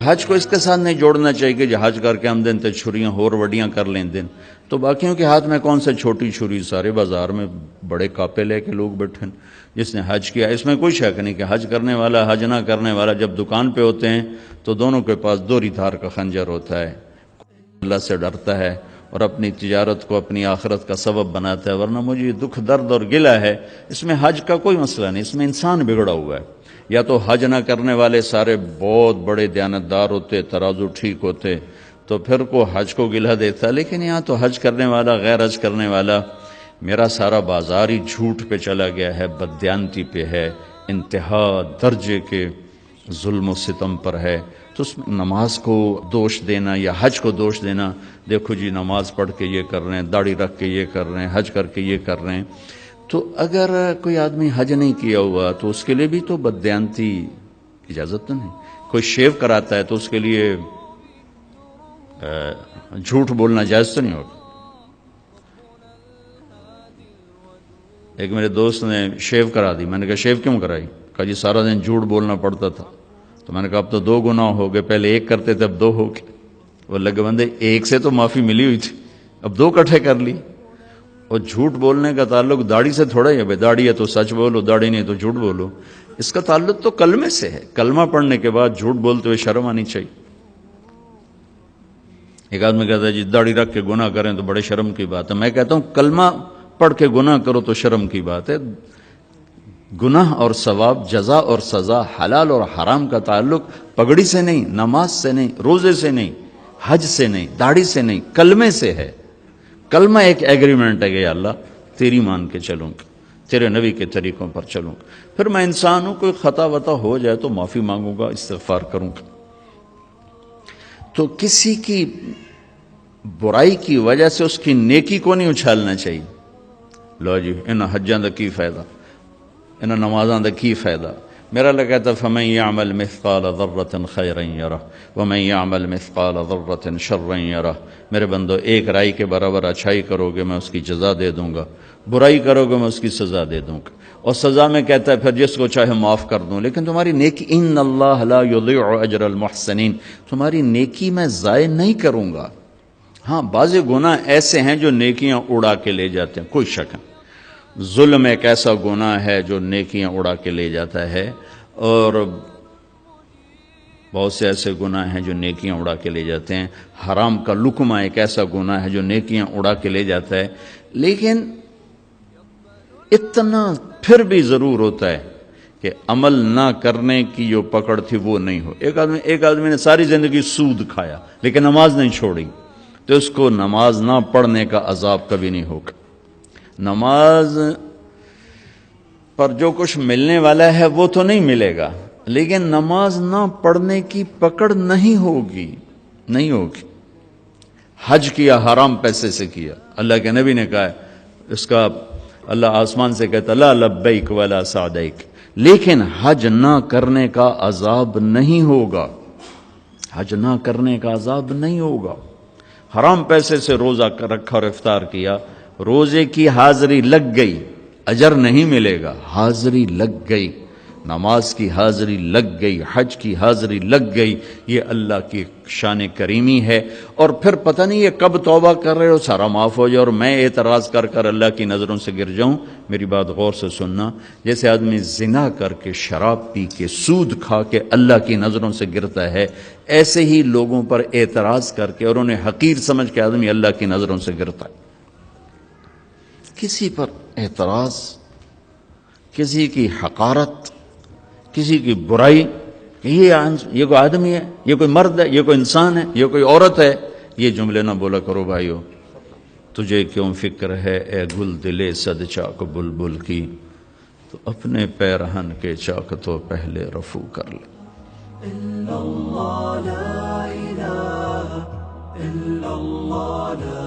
حج کو اس کے ساتھ نہیں جوڑنا چاہیے کہ جو حج کر کے ہم دن تے چھریاں ہور وڈیاں کر لیں دن، تو باقیوں کے ہاتھ میں کون سے چھوٹی چھری، سارے بازار میں بڑے کاپے لے کے لوگ بیٹھے ہیں۔ جس نے حج کیا اس میں کوئی شک نہیں کہ حج کرنے والا حج نہ کرنے والا جب دکان پہ ہوتے ہیں تو دونوں کے پاس دوری دھار کا خنجر ہوتا ہے، اللہ سے ڈرتا ہے اور اپنی تجارت کو اپنی آخرت کا سبب بناتا ہے۔ ورنہ مجھے یہ دکھ درد اور گلہ ہے، اس میں حج کا کوئی مسئلہ نہیں، اس میں انسان بگڑا ہوا ہے۔ یا تو حج نہ کرنے والے سارے بہت بڑے دیانتدار ہوتے، ترازو ٹھیک ہوتے، تو پھر کو حج کو گلہ دیتا، لیکن یہاں تو حج کرنے والا غیر حج کرنے والا، میرا سارا بازار ہی جھوٹ پہ چلا گیا ہے، بددیانتی پہ ہے، انتہا درجے کے ظلم و ستم پر ہے۔ تو اس میں نماز کو دوش دینا یا حج کو دوش دینا، دیکھو جی نماز پڑھ کے یہ کر رہے ہیں، داڑھی رکھ کے یہ کر رہے ہیں، حج کر کے یہ کر رہے ہیں، تو اگر کوئی آدمی حج نہیں کیا ہوا تو اس کے لیے بھی تو بددیانتی اجازت تو نہیں۔ کوئی شیو کراتا ہے تو اس کے لیے جھوٹ بولنا جائز تو نہیں ہوگا۔ ایک میرے دوست نے شیو کرا دی، میں نے کہا شیو کیوں کرائی؟ کہا جی سارا دن جھوٹ بولنا پڑتا تھا۔ تو میں نے کہا اب تو 2 گناہ ہو گئے، پہلے 1 کرتے تھے اب 2 ہو گئے۔ وہ لگے بندے 1 سے تو معافی ملی ہوئی تھی، اب 2 اکٹھے کر لی۔ اور جھوٹ بولنے کا تعلق داڑھی سے تھوڑا ہی ہے، بھائی داڑھی ہے تو سچ بولو، داڑھی نہیں تو جھوٹ بولو۔ اس کا تعلق تو کلمے سے ہے، کلمہ پڑھنے کے بعد جھوٹ بولتے ہوئے شرم آنی چاہیے۔ ایک آدمی کہتا ہے جی داڑھی رکھ کے گناہ کریں تو بڑے شرم کی بات ہے، میں کہتا ہوں کلمہ پڑھ کے گناہ کرو تو شرم کی بات ہے۔ گناہ اور ثواب، جزا اور سزا، حلال اور حرام کا تعلق پگڑی سے نہیں، نماز سے نہیں، روزے سے نہیں، حج سے نہیں، داڑھی سے نہیں، کلمے سے ہے۔ کلمہ ایک ایگریمنٹ ہے کہ یا اللہ تیری مان کے چلوں گا، تیرے نبی کے طریقوں پر چلوں گا، پھر میں انسان ہوں، کوئی خطا وطا ہو جائے تو معافی مانگوں گا، استغفار کروں گا۔ تو کسی کی برائی کی وجہ سے اس کی نیکی کو نہیں اچھالنا چاہیے۔ لو جی انہاں حجاں دا کی فائدہ، انہاں نمازاں دا کی فائدہ۔ میرا اللہ کہتا فمن یعمل مثقال ذرۃ خیرا یرہ ومن یعمل مثقال ذرۃ شرا یرہ۔ میرے بندو 1 رائی کے برابر اچھائی کرو گے میں اس کی جزا دے دوں گا، برائی کرو گے میں اس کی سزا دے دوں گا، اور سزا میں کہتا ہے پھر جس کو چاہے معاف کر دوں، لیکن تمہاری نیکی ان اللہ لا یضیع اجر المحسنین، تمہاری نیکی میں ضائع نہیں کروں گا۔ ہاں بعض گناہ ایسے ہیں جو نیکیاں اڑا کے لے جاتے ہیں، کوئی شک نہیں۔ ظلم ایک ایسا گناہ ہے جو نیکیاں اڑا کے لے جاتا ہے، اور بہت سے ایسے گناہ ہیں جو نیکیاں اڑا کے لے جاتے ہیں۔ حرام کا لقمہ ایک ایسا گناہ ہے جو نیکیاں اڑا کے لے جاتا ہے، لیکن اتنا پھر بھی ضرور ہوتا ہے کہ عمل نہ کرنے کی جو پکڑ تھی وہ نہیں ہو۔ ایک آدمی نے ساری زندگی سود کھایا لیکن نماز نہیں چھوڑی، تو اس کو نماز نہ پڑھنے کا عذاب کبھی نہیں ہوگا۔ نماز پر جو کچھ ملنے والا ہے وہ تو نہیں ملے گا، لیکن نماز نہ پڑھنے کی پکڑ نہیں ہوگی، نہیں ہوگی۔ حج کیا حرام پیسے سے کیا، اللہ کے نبی نے کہا ہے اس کا اللہ آسمان سے کہتا لا لبیک ولا سعدیک، لیکن حج نہ کرنے کا عذاب نہیں ہوگا، حج نہ کرنے کا عذاب نہیں ہوگا۔ حرام پیسے سے روزہ رکھا اور افطار کیا، روزے کی حاضری لگ گئی، اجر نہیں ملے گا، حاضری لگ گئی، نماز کی حاضری لگ گئی، حج کی حاضری لگ گئی، یہ اللہ کی شان کریمی ہے۔ اور پھر پتہ نہیں یہ کب توبہ کر رہے ہو سارا معاف ہو جائے اور میں اعتراض کر کر اللہ کی نظروں سے گر جاؤں۔ میری بات غور سے سننا، جیسے آدمی زنا کر کے، شراب پی کے، سود کھا کے اللہ کی نظروں سے گرتا ہے، ایسے ہی لوگوں پر اعتراض کر کے اور انہیں حقیر سمجھ کے آدمی اللہ کی نظروں سے گرتا ہے۔ کسی پر اعتراض، کسی کی حقارت، کسی کی برائی، یہ کوئی آدمی ہے، یہ کوئی مرد ہے، یہ کوئی انسان ہے، یہ کوئی عورت ہے، یہ جملے نہ بولا کرو بھائیو۔ تجھے کیوں فکر ہے اے گل دلے صد چاک بلبل کی، تو اپنے پیرہن کے چاک تو پہلے رفو کر لے۔ الا اللہ لا الہ الا اللہ لا